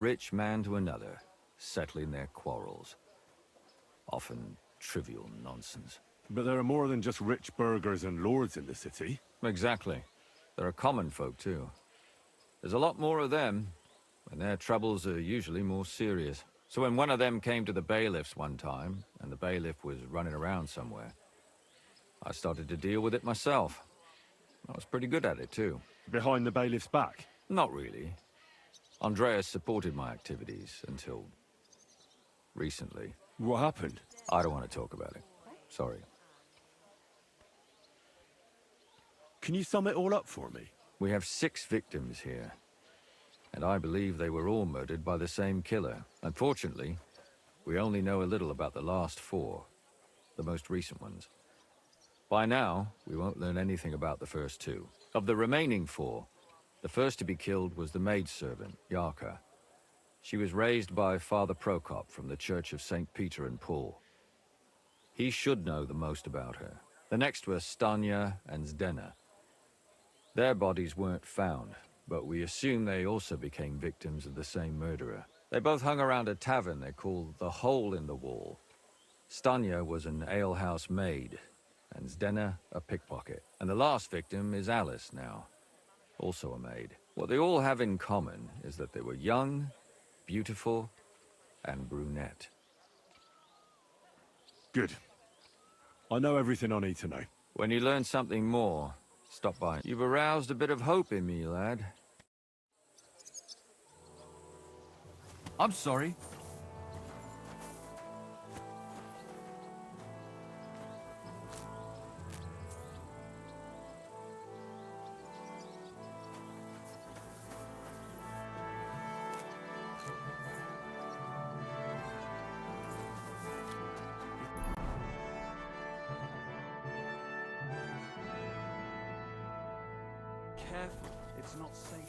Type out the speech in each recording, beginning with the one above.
Rich man to another, settling their quarrels. Often trivial nonsense. But there are more than just rich burghers and lords in the city. Exactly. There are common folk too. There's a lot more of them, and their troubles are usually more serious. So when one of them came to the bailiffs one time, and the bailiff was running around somewhere, I started to deal with it myself. I was pretty good at it too. Behind the bailiff's back? Not really. Andreas supported my activities until recently. What happened? I don't want to talk about it. Sorry. Can you sum it all up for me? We have 6 victims here, and I believe they were all murdered by the same killer. Unfortunately, we only know a little about the last 4, the most recent ones. By now, we won't learn anything about the first 2. Of the remaining 4, the first to be killed was the maidservant, Yarka. She was raised by Father Prokop from the Church of St. Peter and Paul. He should know the most about her. The next were Stanya and Zdena. Their bodies weren't found, but we assume they also became victims of the same murderer. They both hung around a tavern they called the Hole in the Wall. Stanya was an alehouse maid, and Zdena a pickpocket. And the last victim is Alice now, also a maid. What they all have in common is that they were young, beautiful, and brunette. Good. I know everything I need to know. When you learn something more, stop by. You've aroused a bit of hope in me, lad. I'm sorry. Careful, it's not safe here.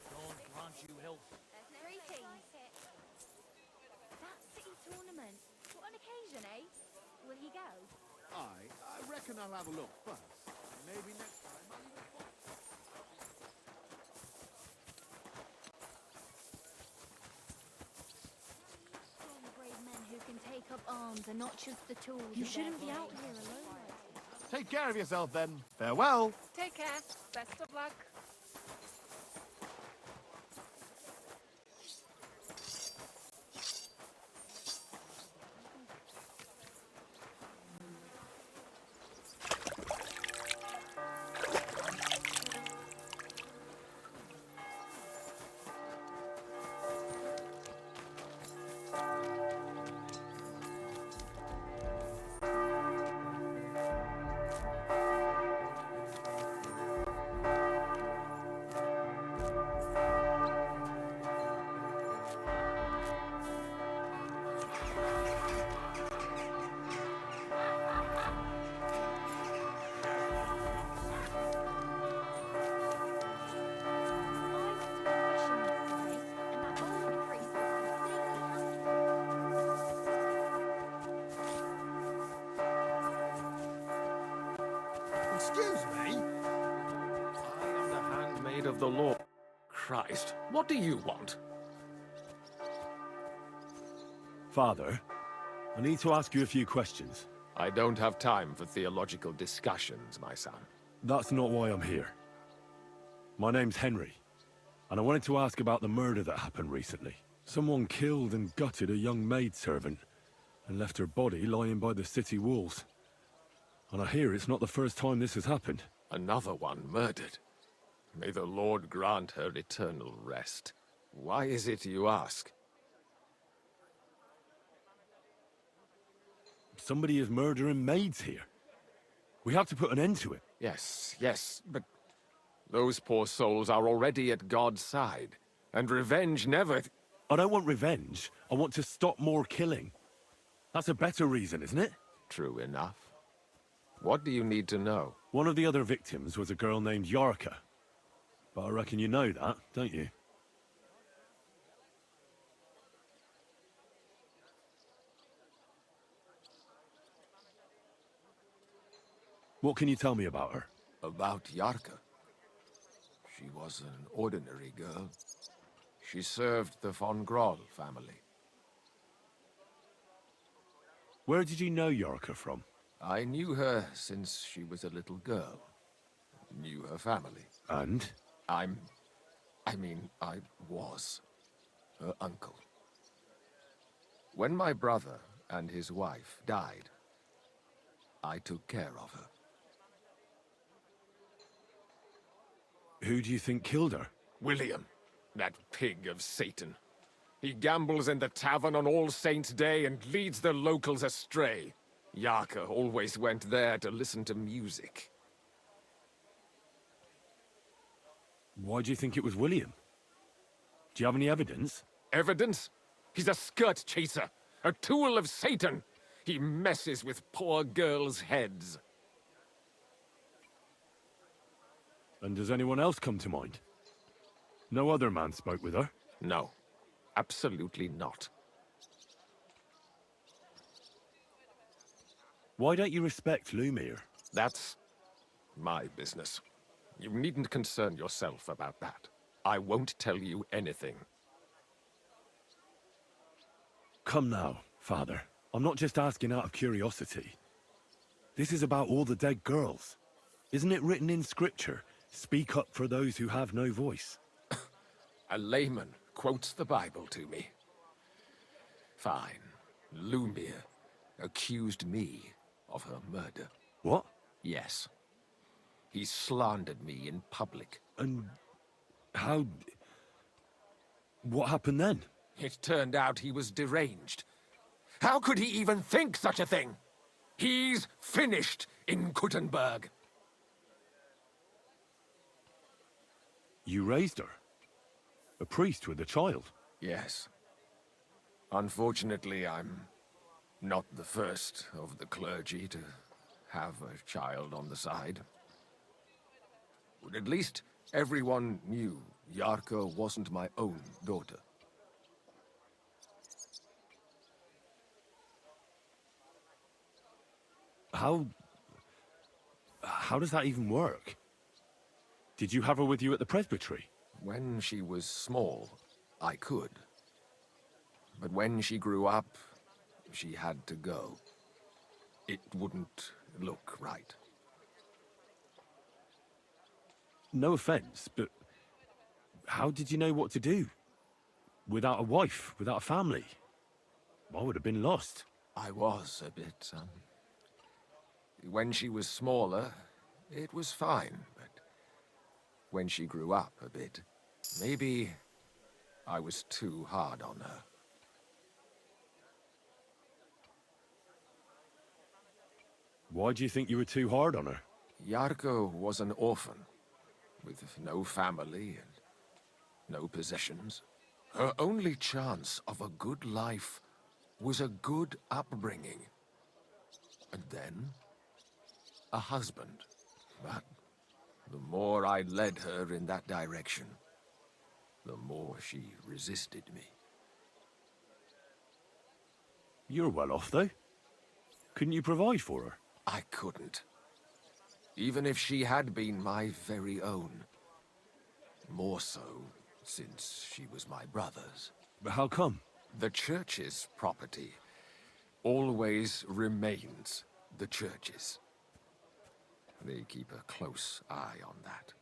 God grant you health. Greetings. That city tournament. What an occasion, eh? Will he go? I reckon I'll have a look first. Maybe next time I'll even Strong, brave men who can take up arms and not just the tools. You of shouldn't their be out trade. here alone. take care of yourself then. Farewell. Take care. Best of luck. Excuse me? I am the handmaid of the Lord. Christ, what do you want? Father, I need to ask you a few questions. I don't have time for theological discussions, my son. That's not why I'm here. My name's Henry, and I wanted to ask about the murder that happened recently. Someone killed and gutted a young maidservant and left her body lying by the city walls. And I hear it's not the first time this has happened. Another one murdered. May the Lord grant her eternal rest. Why is it you ask? Somebody is murdering maids here. We have to put an end to it. Yes, but those poor souls are already at God's side, and revenge never... I don't want revenge. I want to stop more killing. That's a better reason, isn't it? True enough. What do you need to know? One of the other victims was a girl named Yarka. But I reckon you know that, don't you? What can you tell me about her? About Yarka. She was an ordinary girl. She served the von Groll family. Where did you know Yorka from? I knew her since she was a little girl. Knew her family. And? I was her uncle. When my brother and his wife died, I took care of her. Who do you think killed her? William, that pig of Satan. He gambles in the tavern on All Saints' Day and leads the locals astray. Yarka always went there to listen to music. Why do you think it was William? Do you have any evidence? Evidence? He's a skirt chaser, a tool of Satan. He messes with poor girls' heads. And does anyone else come to mind? No other man spoke with her? No, absolutely not. Why don't you respect Lumiere? That's my business. You needn't concern yourself about that. I won't tell you anything. Come now, Father. I'm not just asking out of curiosity. This is about all the dead girls. Isn't it written in scripture, speak up for those who have no voice? A layman quotes the Bible to me. Fine. Lumiere accused me of her murder. What? Yes. He slandered me in public. And how... What happened then? It turned out he was deranged. How could he even think such a thing? He's finished in Kuttenberg. You raised her? A priest with a child? Yes. Unfortunately, I'm not the first of the clergy to have a child on the side. But at least everyone knew Yarka wasn't my own daughter. How does that even work? Did you have her with you at the presbytery? When she was small, I could. But when she grew up, she had to go. It wouldn't look right. No offense, but how did you know what to do? Without a wife, without a family? I would have been lost. I was a bit, When she was smaller, it was fine, but when she grew up a bit, maybe I was too hard on her. Why do you think you were too hard on her? Yarko was an orphan, with no family and no possessions. Her only chance of a good life was a good upbringing. And then, a husband. But the more I led her in that direction, the more she resisted me. You're well off, though. Couldn't you provide for her? I couldn't. Even if she had been my very own. More so, since she was my brother's. But how come? The church's property always remains the church's. They keep a close eye on that.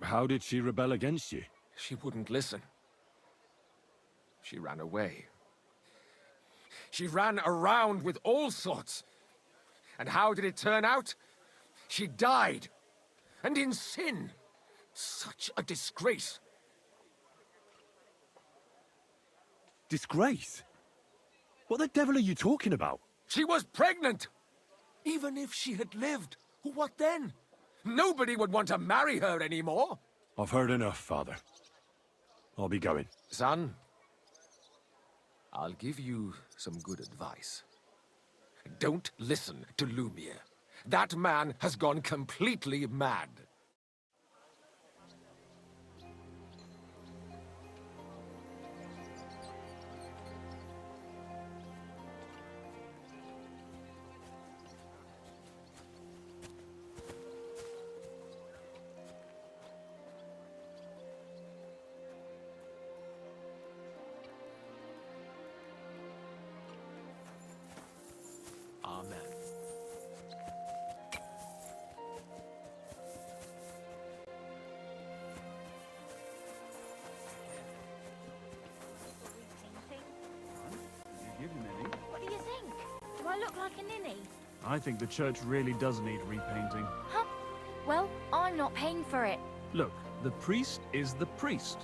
How did she rebel against you? She wouldn't listen. She ran away. She ran around with all sorts. And how did it turn out? She died. And in sin. Such a disgrace. Disgrace? What the devil are you talking about? She was pregnant! Even if she had lived, what then? Nobody would want to marry her anymore. I've heard enough, Father. I'll be going. Son, I'll give you some good advice. Don't listen to Lumiere. That man has gone completely mad. like a ninny? I think the church really does need repainting. Huh? Well, I'm not paying for it. Look, the priest is the priest,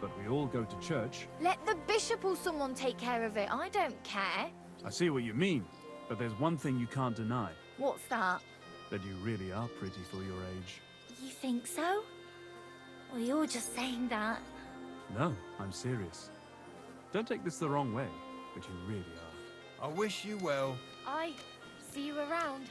but we all go to church. Let the bishop or someone take care of it. I don't care. I see what you mean, but there's one thing you can't deny, What's that? that you really are pretty for your age. You think so? Well, you're just saying that. No, I'm serious. Don't take this the wrong way, but you really are. I wish you well. I see you around.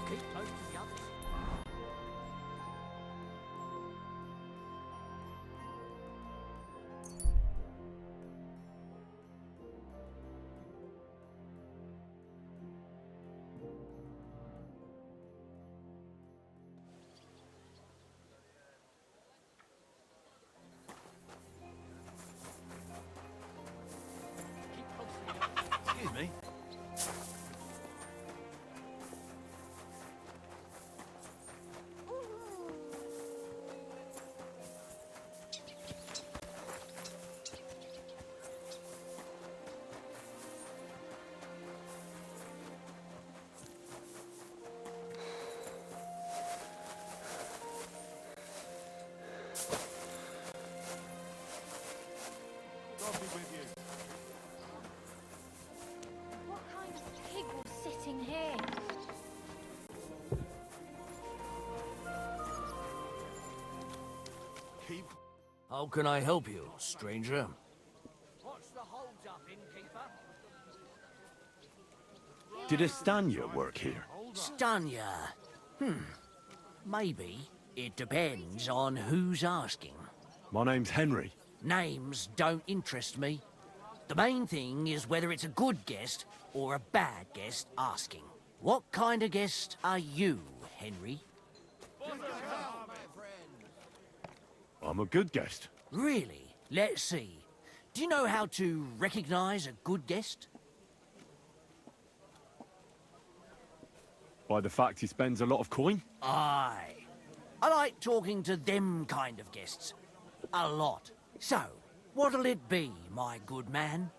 Keep close to the others. Excuse me. God be with you. What kind of pig was sitting here? Keep How can I help you, stranger? What's the hold-up, innkeeper? Did Estania work here? Stanya. Maybe. It depends on who's asking. My name's Henry. Names don't interest me. The main thing is whether it's a good guest or a bad guest asking. What kind of guest are you, Henry? I'm a good guest. Really? Let's see. Do you know how to recognize a good guest? By the fact he spends a lot of coin? Aye. I like talking to them kind of guests. A lot. So, what'll it be, my good man?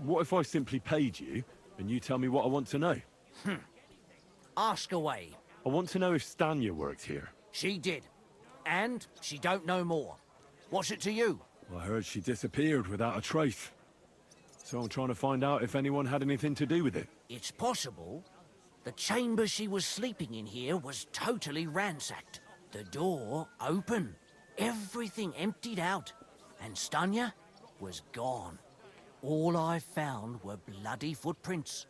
What if I simply paid you and you tell me what I want to know? Ask away. I want to know if Stanya worked here. She did. And she don't know more. What's it to you? I heard she disappeared without a trace. So I'm trying to find out if anyone had anything to do with it. It's possible. The chamber she was sleeping in here was totally ransacked. The door open. Everything emptied out. And Stanya was gone. All I found were bloody footprints.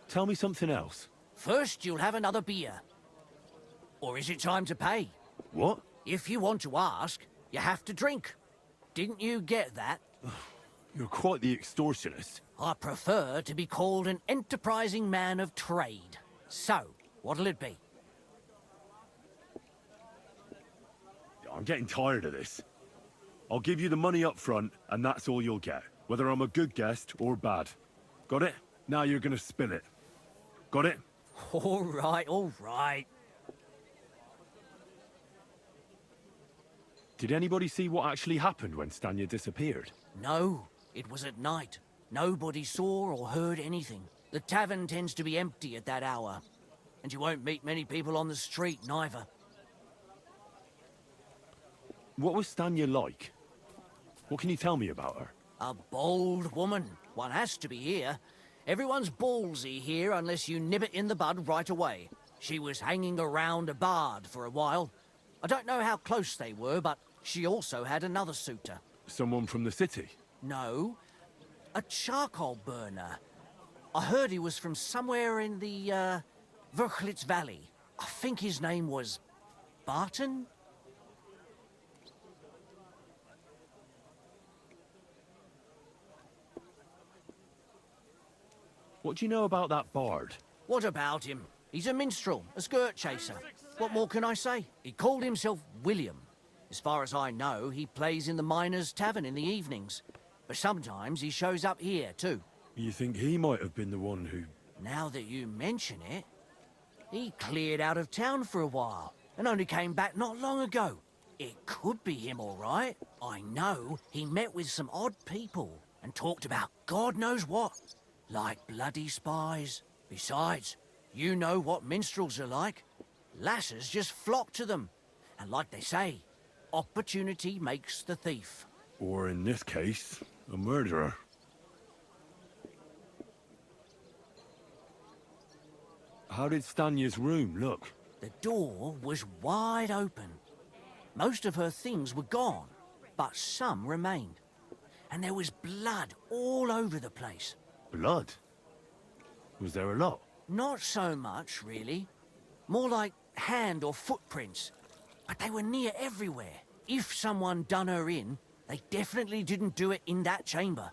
Tell me something else. First, you'll have another beer. Or is it time to pay? What? If you want to ask, you have to drink. Didn't you get that? You're quite the extortionist. I prefer to be called an enterprising man of trade. So, what'll it be? I'm getting tired of this. I'll give you the money up front, and that's all you'll get. Whether I'm a good guest or bad. Got it? Now you're gonna spill it. Got it? All right, all right. Did anybody see what actually happened when Stanya disappeared? No, it was at night. Nobody saw or heard anything. The tavern tends to be empty at that hour. And you won't meet many people on the street, neither. What was Stanya like? What can you tell me about her? A bold woman. One has to be here. Everyone's ballsy here unless you nib it in the bud right away. She was hanging around a bard for a while. I don't know how close they were, but she also had another suitor. Someone from the city? No, a charcoal burner. I heard he was from somewhere in the, Verchlitz Valley. I think his name was Barton? What do you know about that bard? What about him? He's a minstrel, a skirt chaser. What more can I say? He called himself William. As far as I know, he plays in the Miners' Tavern in the evenings. But sometimes he shows up here, too. You think he might have been the one who... Now that you mention it, he cleared out of town for a while and only came back not long ago. It could be him, all right. I know he met with some odd people and talked about God knows what, like bloody spies. Besides, you know what minstrels are like. Lasses just flock to them. And like they say, opportunity makes the thief. Or in this case, a murderer. How did Stanya's room look? The door was wide open. Most of her things were gone, but some remained. And there was blood all over the place. Blood? Was there a lot? Not so much, really. More like hand or footprints. But they were near everywhere. If someone done her in, they definitely didn't do it in that chamber.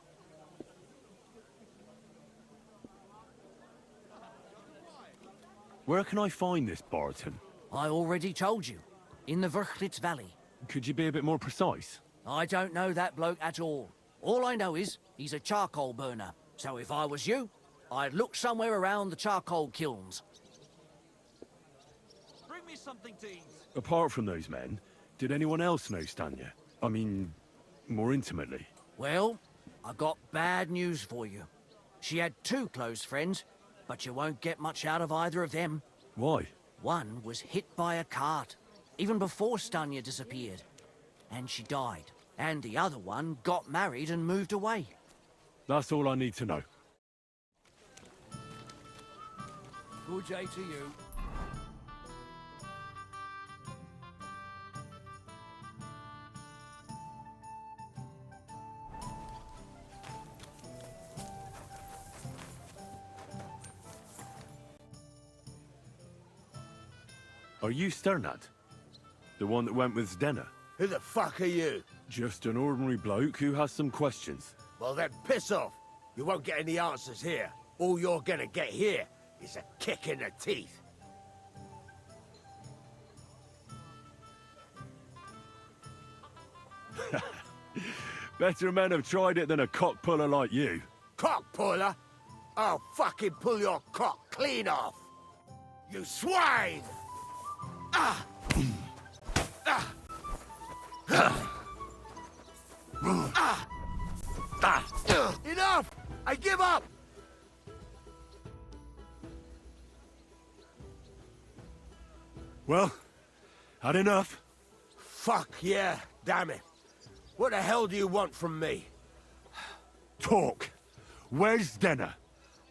Where can I find this Barton? I already told you. In the Verchlitz Valley. Could you be a bit more precise? I don't know that bloke at all. All I know is he's a charcoal burner. So if I was you, I'd look somewhere around the charcoal kilns. Bring me something to eat. Apart from those men, did anyone else know Stanya? I mean, more intimately. Well, I got bad news for you. She had 2 close friends, but you won't get much out of either of them. Why? One was hit by a cart, even before Stanya disappeared. And she died. And the other one got married and moved away. That's all I need to know. Good day to you. Are you Sternad? The one that went with Zdena? Who the fuck are you? Just an ordinary bloke who has some questions. Well then, piss off. You won't get any answers here. All you're gonna get here is a kick in the teeth. Better men have tried it than a cock puller like you. Cock puller? I'll fucking pull your cock clean off. You swine! Ah! Ah! Ah! Ah! Enough! I give up! Well, had enough? Fuck yeah, damn it. What the hell do you want from me? Talk. Where's Zdena?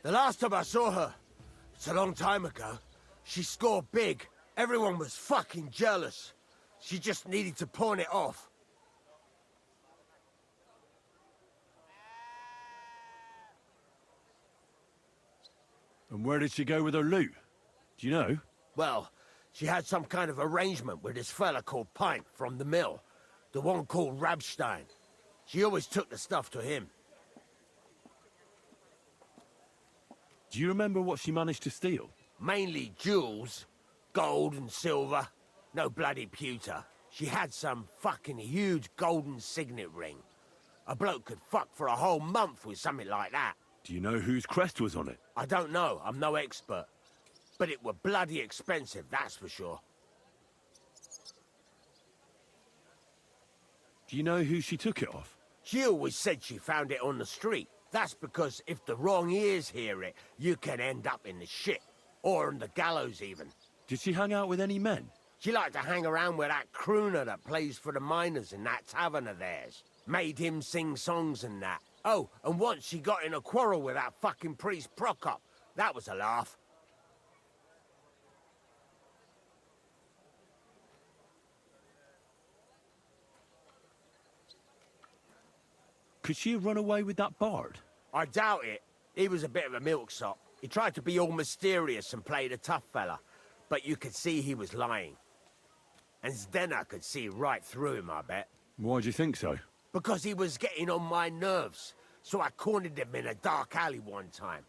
The last time I saw her, it's a long time ago, she scored big. Everyone was fucking jealous. She just needed to pawn it off. And where did she go with her loot? Do you know? Well, she had some kind of arrangement with this fella called Pint from the mill. The one called Rabstein. She always took the stuff to him. Do you remember what she managed to steal? Mainly jewels. Gold and silver. No bloody pewter. She had some fucking huge golden signet ring. A bloke could fuck for a whole month with something like that. Do you know whose crest was on it? I don't know. I'm no expert. But it were bloody expensive, that's for sure. Do you know who she took it off? She always said she found it on the street. That's because if the wrong ears hear it, you can end up in the shit. Or on the gallows, even. Did she hang out with any men? She liked to hang around with that crooner that plays for the miners in that tavern of theirs. Made him sing songs and that. Oh, and once she got in a quarrel with that fucking priest Prokop. That was a laugh. Could she have run away with that bard? I doubt it. He was a bit of a milksop. He tried to be all mysterious and played a tough fella, but you could see he was lying. And Zdena could see right through him, I bet. Why do you think so? Because he was getting on my nerves, so I cornered him in a dark alley one time.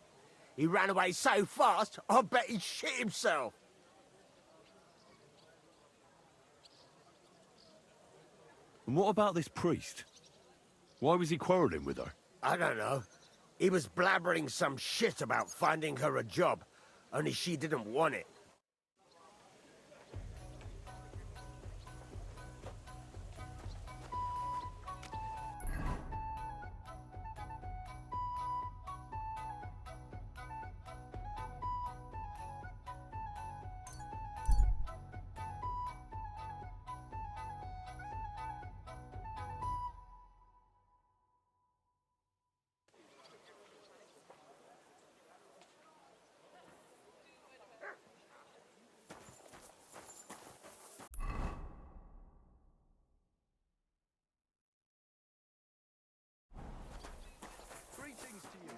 He ran away so fast, I bet he shit himself. And what about this priest? Why was he quarreling with her? I don't know. He was blabbering some shit about finding her a job, only she didn't want it. Greetings to you.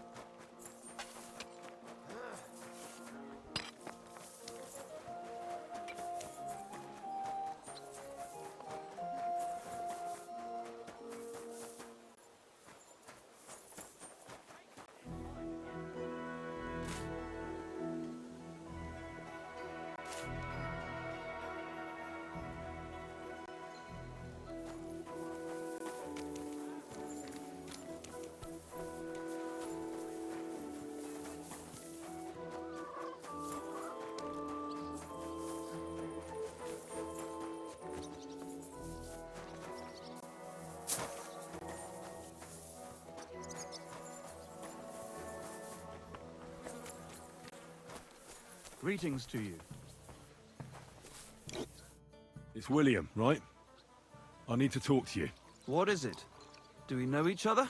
Greetings to you. It's William, right? I need to talk to you. What is it? Do we know each other?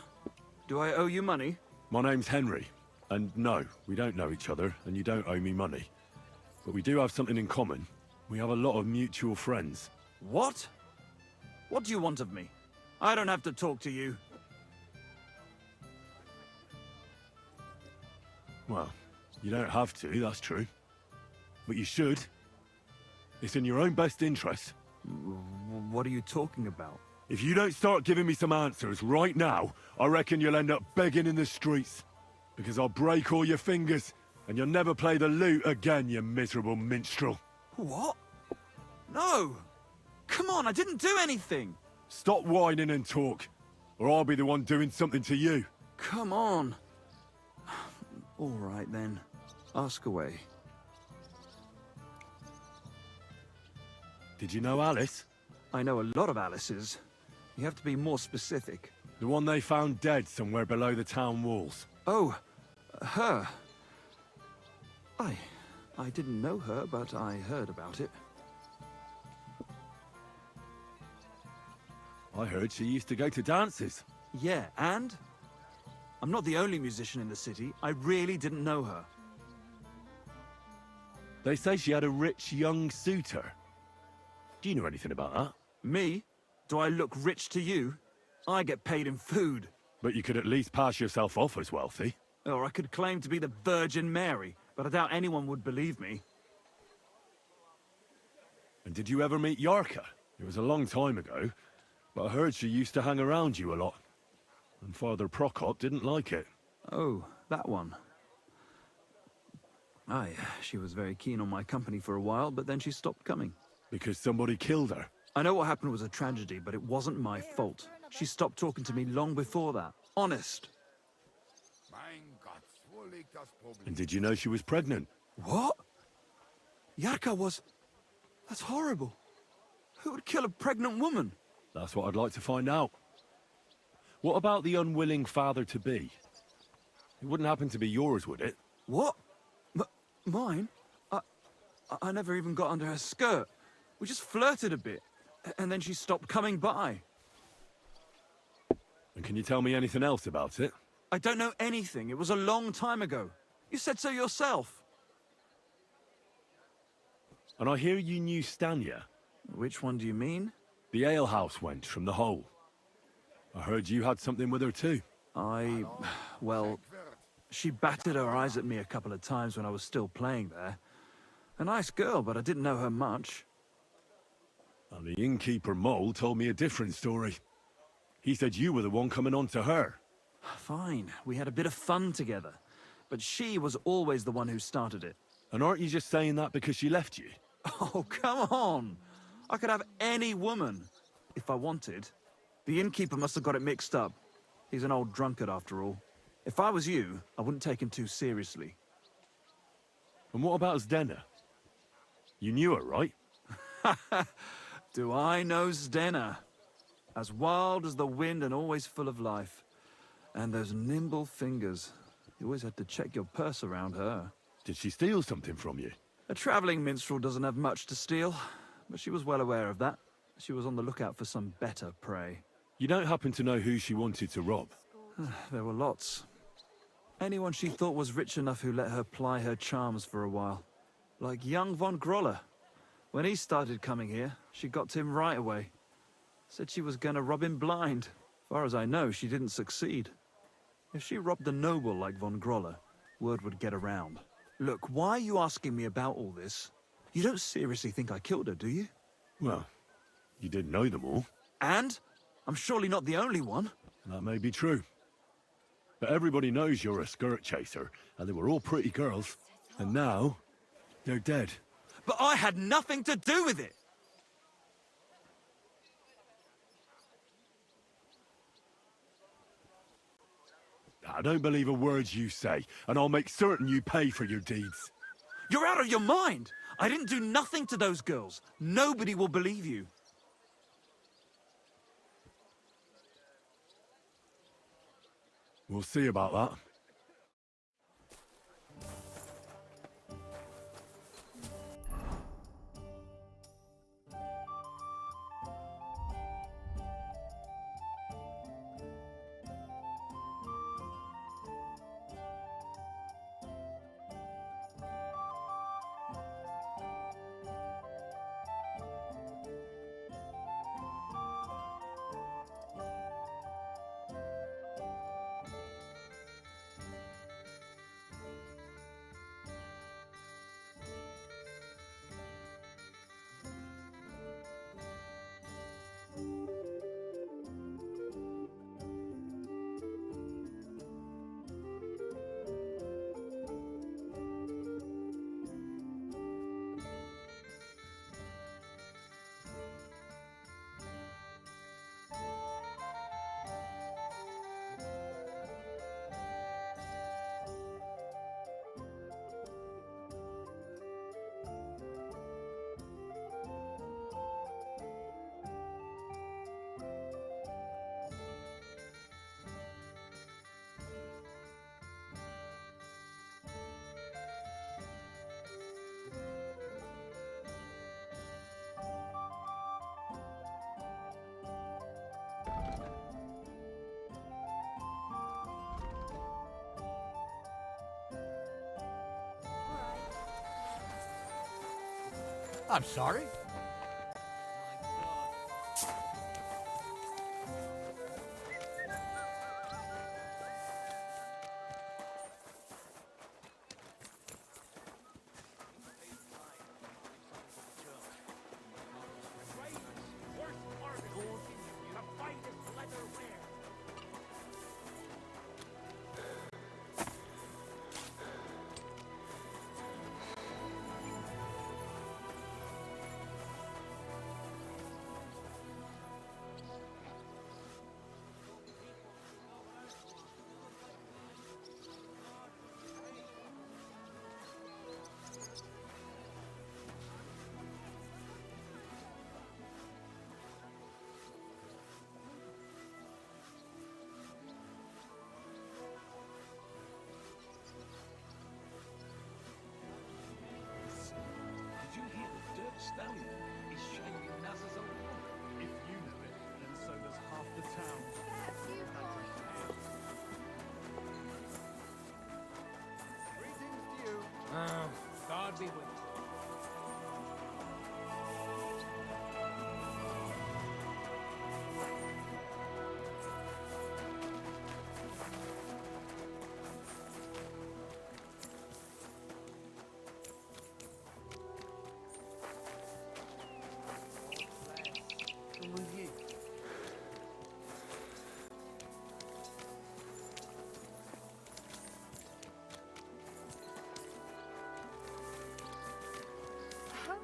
Do I owe you money? My name's Henry. And no, we don't know each other, and you don't owe me money. But we do have something in common. We have a lot of mutual friends. What? What do you want of me? I don't have to talk to you. Well, you don't have to, that's true. But you should. It's in your own best interest. What are you talking about? If you don't start giving me some answers right now, I reckon you'll end up begging in the streets. Because I'll break all your fingers, and you'll never play the lute again, you miserable minstrel. What? No! Come on, I didn't do anything! Stop whining and talk, or I'll be the one doing something to you. Come on. All right then. Ask away. Did you know Alice? I know a lot of Alice's. You have to be more specific. The one they found dead somewhere below the town walls. Oh, her. I didn't know her, but I heard about it. I heard she used to go to dances. Yeah, and? I'm not the only musician in the city. I really didn't know her. They say she had a rich young suitor. Do you know anything about that? Me? Do I look rich to you? I get paid in food. But you could at least pass yourself off as wealthy. Or I could claim to be the Virgin Mary, but I doubt anyone would believe me. And did you ever meet Yarka? It was a long time ago, but I heard she used to hang around you a lot. And Father Prokop didn't like it. Oh, that one. Aye, she was very keen on my company for a while, but then she stopped coming. Because somebody killed her. I know what happened was a tragedy, but it wasn't my fault. She stopped talking to me long before that. Honest. And did you know she was pregnant? What? Yarka was... That's horrible. Who would kill a pregnant woman? That's what I'd like to find out. What about the unwilling father-to-be? It wouldn't happen to be yours, would it? What? Mine? I never even got under her skirt. We just flirted a bit, and then she stopped coming by. And can you tell me anything else about it? I don't know anything. It was a long time ago. You said so yourself. And I hear you knew Stanya. Which one do you mean? The alehouse wench from the hole. I heard you had something with her too. Well, she batted her eyes at me a couple of times when I was still playing there. A nice girl, but I didn't know her much. And the innkeeper Mole told me a different story. He said you were the one coming on to her. Fine, we had a bit of fun together. But she was always the one who started it. And aren't you just saying that because she left you? Oh, come on! I could have any woman, if I wanted. The innkeeper must have got it mixed up. He's an old drunkard after all. If I was you, I wouldn't take him too seriously. And what about Zdena? You knew her, right? Do I know Zdena? As wild as the wind and always full of life. And those nimble fingers. You always had to check your purse around her. Did she steal something from you? A traveling minstrel doesn't have much to steal, but she was well aware of that. She was on the lookout for some better prey. You don't happen to know who she wanted to rob? There were lots. Anyone she thought was rich enough who let her ply her charms for a while. Like young von Groller. When he started coming here, she got to him right away. Said she was gonna rob him blind. Far as I know, she didn't succeed. If she robbed a noble like von Groller, word would get around. Look, why are you asking me about all this? You don't seriously think I killed her, do you? Well, you didn't know them all. And? I'm surely not the only one. That may be true. But everybody knows you're a skirt chaser, and they were all pretty girls. And now, they're dead. But I had nothing to do with it! I don't believe a word you say, and I'll make certain you pay for your deeds. You're out of your mind! I didn't do nothing to those girls. Nobody will believe you. We'll see about that. I'm sorry. Stallion is shaving Naz's old woman. If you know it, then so does half the town. Greetings to you. God be with you. Oh,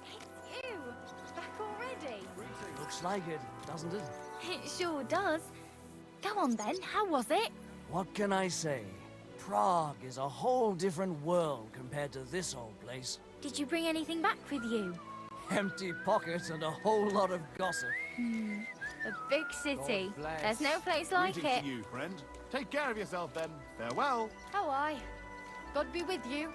it's you! Back already? Looks like it, doesn't it? It sure does. Go on then, how was it? What can I say? Prague is a whole different world compared to this old place. Did you bring anything back with you? Empty pockets and a whole lot of gossip. A big city. God bless. There's no place like Greetings it. to you, friend. Take care of yourself then. Farewell. How I? God be with you.